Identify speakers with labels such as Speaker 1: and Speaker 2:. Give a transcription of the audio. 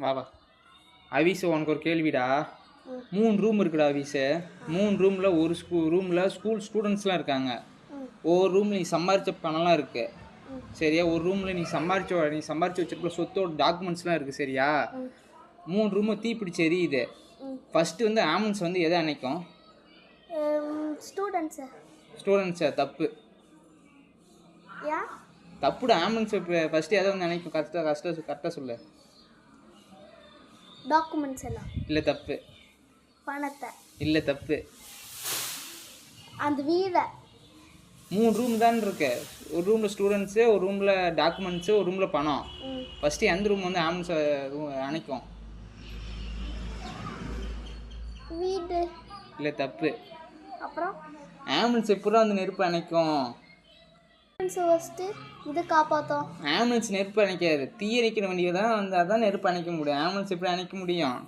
Speaker 1: வா வா. அவிசு உனக்கு ஒரு கேள்விடா. 3 ரூம் இருக்குடா அவிசு. 3 ரூமில் ஒரு ரூமில் ஸ்கூல் ஸ்டூடெண்ட்ஸ்லாம் இருக்காங்க. ஒவ்வொரு ரூமில் நீ சம்பாரித்த பணம்லாம் இருக்குது சரியா. ஒரு ரூமில் நீ சம்பாரிச்சு வச்சிருக்க சொத்தோட டாக்குமெண்ட்ஸ்லாம் இருக்குது சரியா. 3 ரூமு தீப்பிடிச்சு எரியுது. ஃபஸ்ட்டு வந்து ஆம்புலன்ஸ் வந்து எதை அணைக்கும்? ஸ்டூடெண்ட்ஸை. தப்பு. தப்புடா. ஆம்புலன்ஸ் ஃபஸ்ட்டு எதை வந்து அணைக்கும்? கரெக்டாக சொல்லு.
Speaker 2: டாக்குமெண்ட்ஸ் எல்லாம்.
Speaker 1: இல்லை தப்பு.
Speaker 2: பணத்தை.
Speaker 1: இல்லை தப்பு.
Speaker 2: அந்த வீடை.
Speaker 1: 3 ரூம் தான் இருக்கு. ஒரு ரூமில் ஸ்டூடெண்ட்ஸு, ஒரு ரூமில் டாக்குமெண்ட்ஸு, ஒரு ரூமில் பணம். ஃபஸ்ட்டு எந்த ரூம் வந்து ஆம்புலன்ஸ் அணைக்கும்?
Speaker 2: வீடு.
Speaker 1: இல்லை தப்பு.
Speaker 2: அப்புறம்
Speaker 1: ஆம்புலன்ஸ் எப்போ வந்து நெருப்பு அணைக்கும்?
Speaker 2: இது காப்பாற்றும்.
Speaker 1: ஆம்புலன்ஸ் நெருப்பு அணைக்காது. தீயணைக்கிற வண்டியை தான் வந்து அதான் நெருப்பு அணைக்க முடியும். ஆம்புலன்ஸ் எப்படி அணைக்க முடியும்?